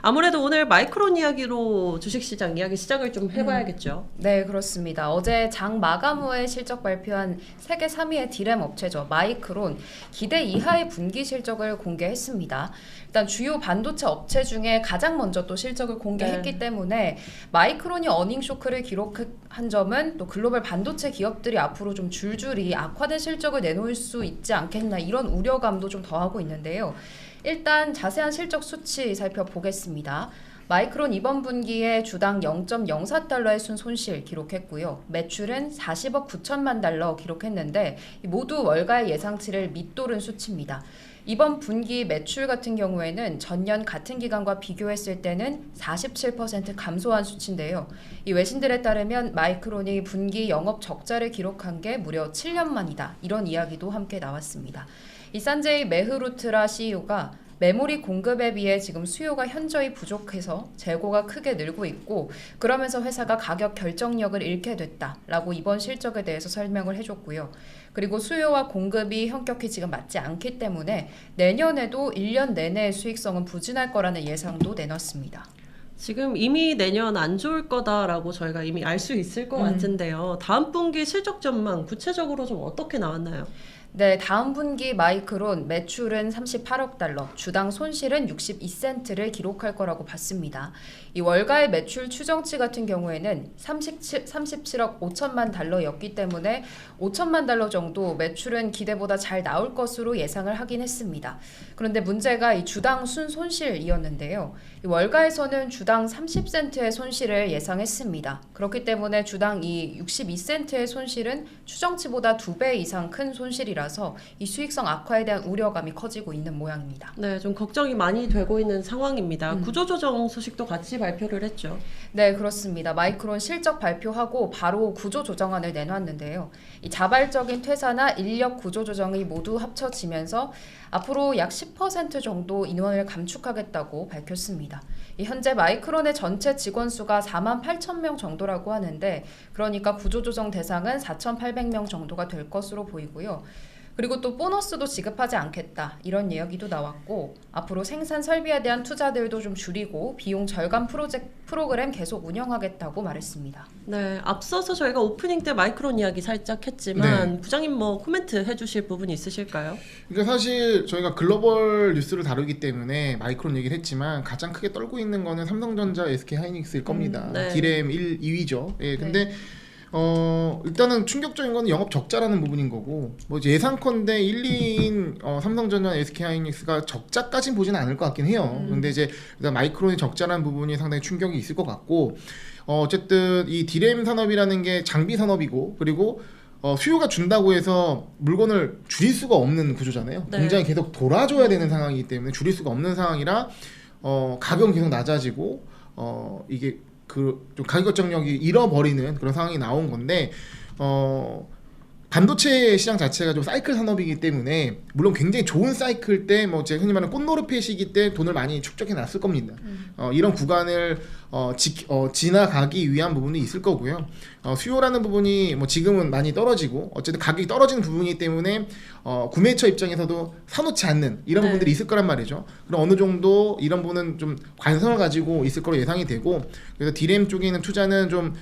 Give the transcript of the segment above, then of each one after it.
아무래도 오늘 마이크론 이야기로 주식시장 이야기 시작을 좀 해봐야겠죠. 네, 그렇습니다. 어제 장 마감 후에 실적 발표한 세계 3위의 디램 업체죠. 마이크론 기대 이하의 분기 실적을 공개했습니다. 일단 주요 반도체 업체 중에 가장 먼저 또 실적을 공개했기 때문에 마이크론이 어닝 쇼크를 기록한 점은 또 글로벌 반도체 기업들이 앞으로 좀 줄줄이 악화된 실적을 내놓을 수 있지 않겠나 이런 우려감도 좀 더하고 있는데요. 일단 자세한 실적 수치 살펴보겠습니다. 마이크론 이번 분기에 주당 0.04달러의 순손실 기록했고요. 매출은 40억 9천만 달러 기록했는데 모두 월가의 예상치를 밑도른 수치입니다. 이번 분기 매출 같은 경우에는 전년 같은 기간과 비교했을 때는 47% 감소한 수치인데요. 이 외신들에 따르면 마이크론이 분기 영업 적자를 기록한 게 무려 7년 만이다. 이런 이야기도 함께 나왔습니다. 이 산제이 메흐루트라 CEO가 메모리 공급에 비해 지금 수요가 현저히 부족해서 재고가 크게 늘고 있고 그러면서 회사가 가격 결정력을 잃게 됐다라고 이번 실적에 대해서 설명을 해줬고요. 그리고 수요와 공급이 현격히 지금 맞지 않기 때문에 내년에도 1년 내내 수익성은 부진할 거라는 예상도 내놨습니다. 지금 이미 내년 안 좋을 거다라고 저희가 이미 알 수 있을 것 같은데요. 다음 분기 실적 전망 구체적으로 좀 어떻게 나왔나요? 네, 다음 분기 마이크론 매출은 38억 달러, 주당 손실은 62센트를 기록할 거라고 봤습니다. 이 월가의 매출 추정치 같은 경우에는 37억 5천만 달러였기 때문에 5천만 달러 정도 매출은 기대보다 잘 나올 것으로 예상을 하긴 했습니다. 그런데 문제가 이 주당 순손실이었는데요. 이 월가에서는 주당 30센트의 손실을 예상했습니다. 그렇기 때문에 주당 이 62센트의 손실은 추정치보다 2배 이상 큰 손실이라서 이 수익성 악화에 대한 우려감이 커지고 있는 모양입니다. 네, 좀 걱정이 많이 되고 있는 상황입니다. 구조조정 소식도 같이 발표를 했죠. 네, 그렇습니다. 마이크론 실적 발표하고 바로 구조조정안을 내놨는데요. 이 자발적인 퇴사나 인력 구조조정이 모두 합쳐지면서 앞으로 약 10% 정도 인원을 감축하겠다고 밝혔습니다. 현재 마이크론의 전체 직원 수가 4만 8천 명 정도라고 하는데 그러니까 구조조정 대상은 4,800명 정도가 될 것으로 보이고요. 그리고 또 보너스도 지급하지 않겠다 이런 이야기도 나왔고 앞으로 생산 설비에 대한 투자들도 좀 줄이고 비용 절감 프로그램 계속 운영하겠다고 말했습니다. 네, 앞서서 저희가 오프닝 때 마이크론 이야기 살짝 했지만 부장님 뭐 코멘트 해주실 부분이 있으실까요? 그러니까 사실 저희가 글로벌 뉴스를 다루기 때문에 마이크론 얘기를 했지만 가장 크게 떨고 있는 거는 삼성전자, SK하이닉스일 겁니다. 네. 디램 2위죠. 예, 근데 일단은 충격적인 건 영업 적자라는 부분인 거고 뭐 예상컨대 1, 2인 삼성전자, SK하이닉스가 적자까지는 보지는 않을 것 같긴 해요. 근데 이제 일단 마이크론의 적자라는 부분이 상당히 충격이 있을 것 같고 어쨌든 이 디램 산업이라는 게 장비 산업이고 그리고 수요가 준다고 해서 물건을 줄일 수가 없는 구조잖아요. 네. 공장이 계속 돌아줘야 되는 상황이기 때문에 줄일 수가 없는 상황이라 가격은 계속 낮아지고 이게 좀 가격 결정력이 잃어버리는 그런 상황이 나온 건데 반도체 시장 자체가 좀 사이클 산업이기 때문에 물론 굉장히 좋은 사이클 때 뭐 제가 흔히 말하는 꽃노릇의 시기 때 돈을 많이 축적해 놨을 겁니다. 이런 구간을 지나가기 위한 부분이 있을 거고요. 수요라는 부분이 뭐 지금은 많이 떨어지고 어쨌든 가격이 떨어지는 부분이기 때문에 구매처 입장에서도 사놓지 않는 이런 부분들이 있을 거란 말이죠. 그럼 어느 정도 이런 부분은 좀 관성을 가지고 있을 거로 예상이 되고 그래서 디램 쪽에 있는 투자는 좀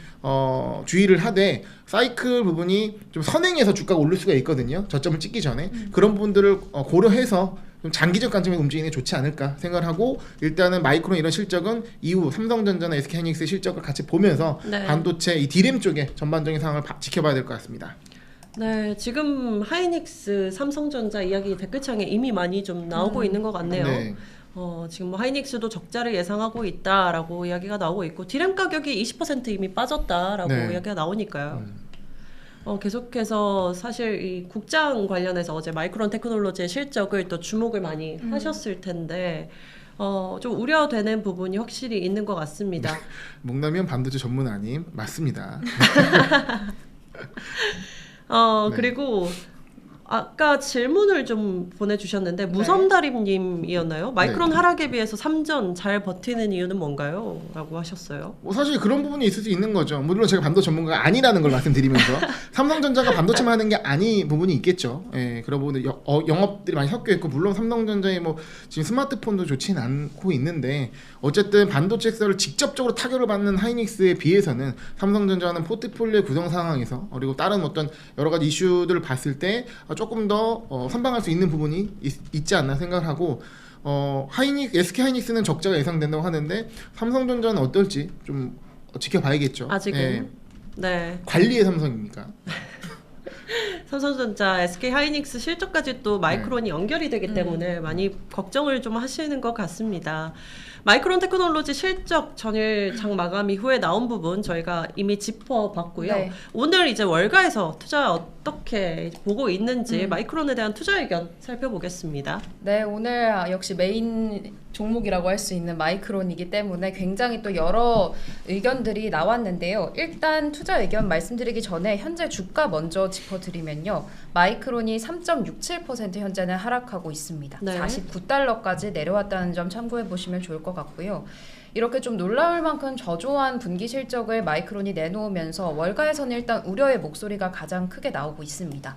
주의를 하되 사이클 부분이 좀 선행해서 주가가 오를 수가 있거든요. 저점을 찍기 전에 그런 부분들을 고려해서 좀 장기적 관점에서 움직이는 게 좋지 않을까 생각을 하고 일단은 마이크론 이런 실적은 이후 삼성전자나 SK하이닉스의 실적을 같이 보면서 반도체 이 디램 쪽에 전반적인 상황을 지켜봐야 될 것 같습니다. 네, 지금 하이닉스, 삼성전자 이야기 댓글창에 이미 많이 좀 나오고 있는 것 같네요. 네. 지금 뭐 하이닉스도 적자를 예상하고 있다라고 이야기가 나오고 있고 디램 가격이 20% 이미 빠졌다라고 이야기가 나오니까요. 계속해서 사실 이 국장 관련해서 어제 마이크론 테크놀로지의 실적을 또 주목을 많이 하셨을 텐데 좀 우려되는 부분이 확실히 있는 것 같습니다. 목남이형 반도체 전문 아님 맞습니다. 그리고 아까 질문을 좀 보내주셨는데 무섬다림님이었나요? 마이크론 하락에 비해서 3전 잘 버티는 이유는 뭔가요? 라고 하셨어요. 뭐 사실 그런 부분이 있을 수 있는 거죠. 물론 제가 반도체 전문가가 아니라는 걸 말씀드리면서 삼성전자가 반도체만 하는 게 아닌 부분이 있겠죠. 예, 그런 부분들 영업들이 많이 섞여 있고 물론 삼성전자의 뭐 지금 스마트폰도 좋지는 않고 있는데 어쨌든 반도체 섹터를 직접적으로 타격을 받는 하이닉스에 비해서는 삼성전자는 포트폴리오 구성 상황에서 그리고 다른 어떤 여러 가지 이슈들을 봤을 때 조금 더 선방할 수 있는 부분이 있지 않나 생각을 하고 SK 하이닉스는 적자가 예상된다고 하는데 삼성전자는 어떨지 좀 지켜봐야겠죠. 아직은 예. 네. 관리의 삼성이니까. 삼성전자, SK 하이닉스 실적까지 또 마이크론이 연결이 되기 때문에 많이 걱정을 좀 하시는 것 같습니다. 마이크론 테크놀로지 실적 전일 장 마감 이후에 나온 부분 저희가 이미 짚어봤고요. 네. 오늘 이제 월가에서 투자 어떻게 보고 있는지 마이크론에 대한 투자 의견 살펴보겠습니다. 네, 오늘 역시 메인 종목이라고 할 수 있는 마이크론이기 때문에 굉장히 또 여러 의견들이 나왔는데요. 일단 투자 의견 말씀드리기 전에 현재 주가 먼저 짚어드리면요. 마이크론이 3.67% 현재는 하락하고 있습니다. 네. 49달러까지 내려왔다는 점 참고해 보시면 좋을 것 같고요. 이렇게 좀 놀라울 만큼 저조한 분기 실적을 마이크론이 내놓으면서 월가에서는 일단 우려의 목소리가 가장 크게 나오고 있습니다.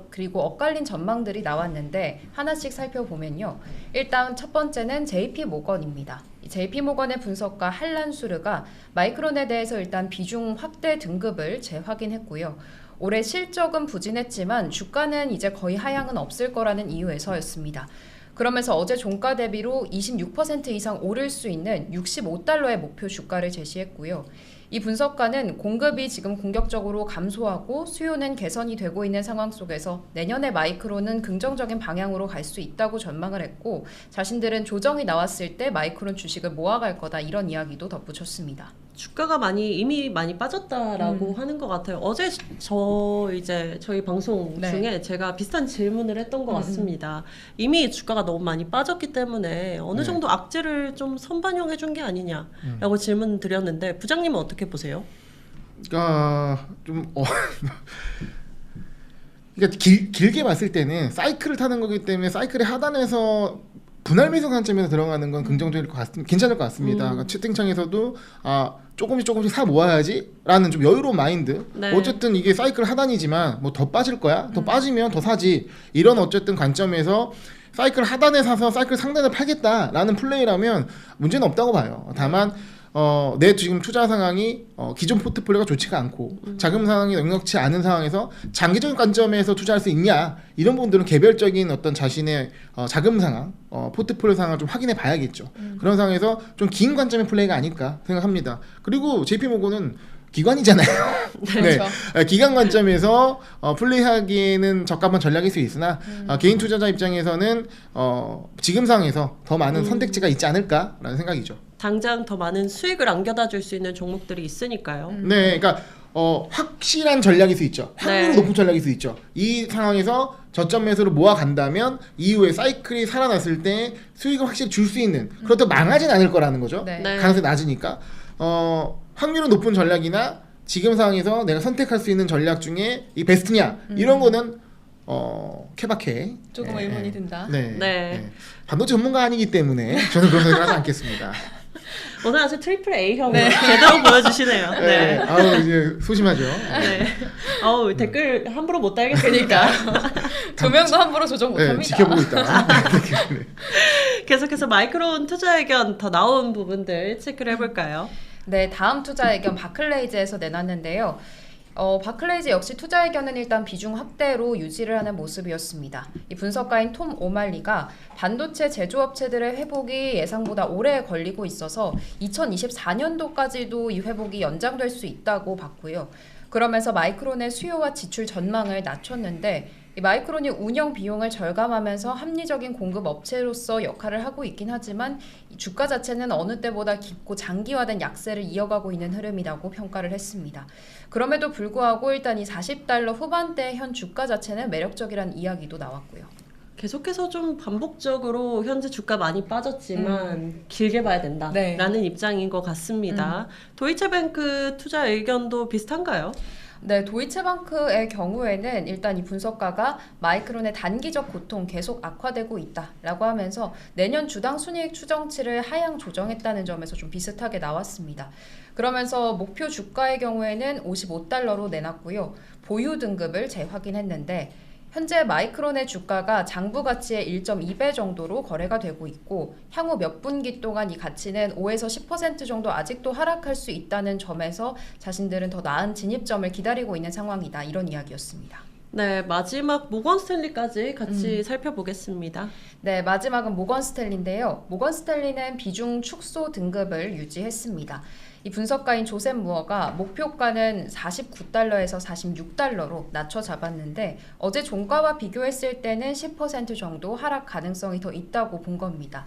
그리고 엇갈린 전망들이 나왔는데 하나씩 살펴보면요. 일단 첫 번째는 JP모건입니다. JP모건의 분석가 할란수르가 마이크론에 대해서 일단 비중 확대 등급을 재확인했고요. 올해 실적은 부진했지만 주가는 이제 거의 하향은 없을 거라는 이유에서였습니다. 그러면서 어제 종가 대비로 26% 이상 오를 수 있는 65달러의 목표 주가를 제시했고요. 이 분석가는 공급이 지금 공격적으로 감소하고 수요는 개선이 되고 있는 상황 속에서 내년에 마이크론은 긍정적인 방향으로 갈 수 있다고 전망을 했고 자신들은 조정이 나왔을 때 마이크론 주식을 모아갈 거다 이런 이야기도 덧붙였습니다. 주가가 이미 많이 빠졌다라고 하는 것 같아요. 어제 저희 방송 네. 중에 제가 비슷한 질문을 했던 것 같습니다. 이미 주가가 너무 많이 빠졌기 때문에 어느 네. 정도 악재를 좀 선반영해 준 게 아니냐라고 질문 드렸는데 부장님은 어떻게 보세요? 그러니까 그러니까 길게 봤을 때는 사이클을 타는 거기 때문에 사이클의 하단에서 분할 매수 관점에서 들어가는 건 긍정적일 것 같습니다. 괜찮을 것 같습니다. 그러니까 채팅창에서도 조금씩 사 모아야지라는 좀 여유로운 마인드. 네. 어쨌든 이게 사이클 하단이지만 뭐 더 빠질 거야. 더 빠지면 더 사지. 이런 어쨌든 관점에서 사이클 하단에 사서 사이클 상단에 팔겠다라는 플레이라면 문제는 없다고 봐요. 다만 내 지금 투자 상황이 기존 포트폴리오가 좋지가 않고 자금 상황이 넉넉치 않은 상황에서 장기적인 관점에서 투자할 수 있냐 이런 부분들은 개별적인 어떤 자신의 자금 상황, 포트폴리오 상황을 좀 확인해 봐야겠죠. 그런 상황에서 좀 긴 관점의 플레이가 아닐까 생각합니다. 그리고 JP모건은 기관이잖아요. 네. 그렇죠. 기관 관점에서 플레이하기에는 적합한 전략일 수 있으나 개인 투자자 입장에서는 지금 상황에서 더 많은 선택지가 있지 않을까라는 생각이죠. 당장 더 많은 수익을 안겨다 줄 수 있는 종목들이 있으니까요. 네, 그러니까 확실한 전략일 수 있죠. 확률이 네. 높은 전략일 수 있죠. 이 상황에서 저점 매수로 모아간다면 이후에 사이클이 살아났을 때 수익을 확실히 줄 수 있는 그렇다고 망하진 않을 거라는 거죠. 네. 네. 가능성이 낮으니까 확률은 높은 전략이나 지금 상황에서 내가 선택할 수 있는 전략 중에 이 베스트냐 이런 거는 케바케 조금 의문이 든다. 네. 네. 네. 반도체 전문가 아니기 때문에 저는 그런 생각을 하지 않겠습니다. 오늘 아주 트리플 A형으로 제대로 보여주시네요. 네. 네. 아우 이제 소심하죠. 네. 댓글 함부로 못 달겠으니까. 두 명도 함부로 조정 못합니다. 네, 지켜보고 있다. 계속해서 마이크론 투자 의견 더 나온 부분들 체크를 해볼까요? 네, 다음 투자 의견 바클레이즈에서 내놨는데요. 바클레이즈 역시 투자 의견은 일단 비중 확대로 유지를 하는 모습이었습니다. 이 분석가인 톰 오말리가 반도체 제조업체들의 회복이 예상보다 오래 걸리고 있어서 2024년도까지도 이 회복이 연장될 수 있다고 봤고요. 그러면서 마이크론의 수요와 지출 전망을 낮췄는데 이 마이크론이 운영 비용을 절감하면서 합리적인 공급 업체로서 역할을 하고 있긴 하지만 이 주가 자체는 어느 때보다 깊고 장기화된 약세를 이어가고 있는 흐름이라고 평가를 했습니다. 그럼에도 불구하고 일단 이 40달러 후반대 현 주가 자체는 매력적이라는 이야기도 나왔고요. 계속해서 좀 반복적으로 현재 주가 많이 빠졌지만 길게 봐야 된다라는 네. 입장인 것 같습니다. 도이체뱅크 투자 의견도 비슷한가요? 네, 도이체방크의 경우에는 일단 이 분석가가 마이크론의 단기적 고통 계속 악화되고 있다라고 하면서 내년 주당 순이익 추정치를 하향 조정했다는 점에서 좀 비슷하게 나왔습니다. 그러면서 목표 주가의 경우에는 55달러로 내놨고요. 보유 등급을 재확인했는데 현재 마이크론의 주가가 장부 가치의 1.2배 정도로 거래가 되고 있고 향후 몇 분기 동안 이 가치는 5에서 10% 정도 아직도 하락할 수 있다는 점에서 자신들은 더 나은 진입점을 기다리고 있는 상황이다. 이런 이야기였습니다. 네, 마지막 모건 스탠리까지 같이 살펴보겠습니다. 네, 마지막은 모건 스탠리인데요. 모건 스탠리는 비중 축소 등급을 유지했습니다. 이 분석가인 조셉 무어가 목표가는 49달러에서 46달러로 낮춰 잡았는데 어제 종가와 비교했을 때는 10% 정도 하락 가능성이 더 있다고 본 겁니다.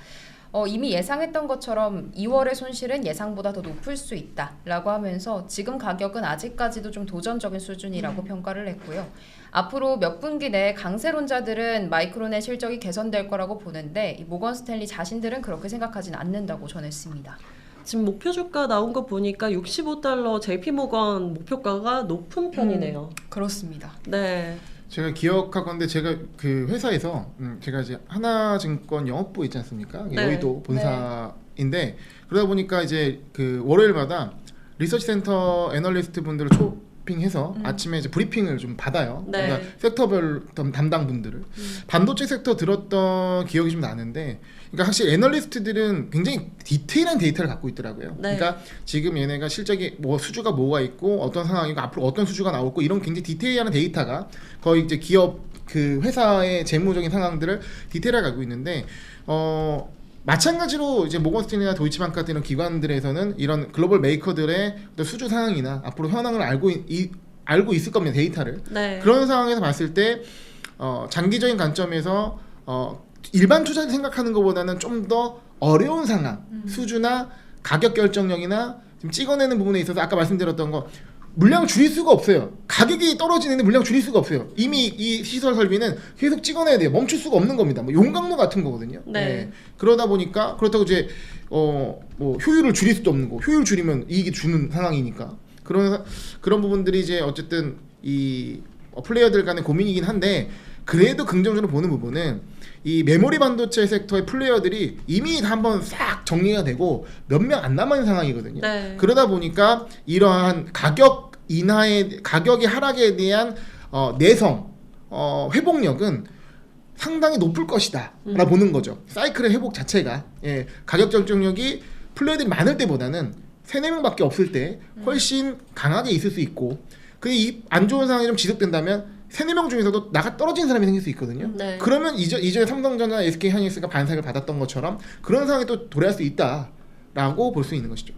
이미 예상했던 것처럼 2월의 손실은 예상보다 더 높을 수 있다라고 하면서 지금 가격은 아직까지도 좀 도전적인 수준이라고 평가를 했고요. 앞으로 몇 분기 내에 강세론자들은 마이크론의 실적이 개선될 거라고 보는데 이 모건 스탠리 자신들은 그렇게 생각하진 않는다고 전했습니다. 지금 목표 주가 나온 거 보니까 65달러 JP모건 목표가가 높은 편이네요. 그렇습니다. 네. 제가 기억하건데 제가 그 회사에서 제가 이제 하나증권 영업부 있지 않습니까? 네. 여의도 본사인데 그러다 보니까 이제 그 월요일마다 리서치 센터 애널리스트 분들을 초빙해서 아침에 이제 브리핑을 좀 받아요. 네. 그러니까 섹터별 담당 분들을 반도체 섹터 들었던 기억이 좀 나는데, 그러니까 확실히 애널리스트들은 굉장히 디테일한 데이터를 갖고 있더라고요. 네. 그러니까 지금 얘네가 실적이 뭐 수주가 뭐가 있고 어떤 상황이고 앞으로 어떤 수주가 나오고 이런 굉장히 디테일한 데이터가 거의 이제 기업 그 회사의 재무적인 상황들을 디테일하게 알고 있는데 마찬가지로 이제 모건스탠리나 도이치방크 같은 이런 기관들에서는 이런 글로벌 메이커들의 어떤 수주 상황이나 앞으로 현황을 알고 있을 겁니다. 데이터를. 네. 그런 상황에서 봤을 때 장기적인 관점에서 일반 투자를 생각하는 것보다는 좀 더 어려운 상황, 수주나 가격 결정력이나 지금 찍어내는 부분에 있어서 아까 말씀드렸던 거 물량을 줄일 수가 없어요. 가격이 떨어지는데 물량 줄일 수가 없어요. 이미 이 시설 설비는 계속 찍어내야 돼요. 멈출 수가 없는 겁니다. 뭐 용광로 같은 거거든요. 네. 그러다 보니까 그렇다고 이제 뭐 효율을 줄일 수도 없는 거. 효율 줄이면 이익이 주는 상황이니까. 그런 부분들이 이제 어쨌든 이 플레이어들 간의 고민이긴 한데, 그래도 긍정적으로 보는 부분은 이 메모리 반도체 섹터의 플레이어들이 이미 다 한번 싹 정리가 되고 몇 명 안 남은 상황이거든요. 네. 그러다 보니까 이러한 가격의 하락에 대한 내성, 회복력은 상당히 높을 것이다 라 보는 거죠. 사이클의 회복 자체가 가격 결정력이 플레이어들이 많을 때보다는 3-4명밖에 없을 때 훨씬 강하게 있을 수 있고, 근데 이 안 좋은 상황이 좀 지속된다면 3-4명 중에서도 나가 떨어진 사람이 생길 수 있거든요. 네. 그러면 이전에 삼성전자, SK하이닉스가 반사를 받았던 것처럼 그런 상황이 또 도래할 수 있다라고 볼 수 있는 것이죠.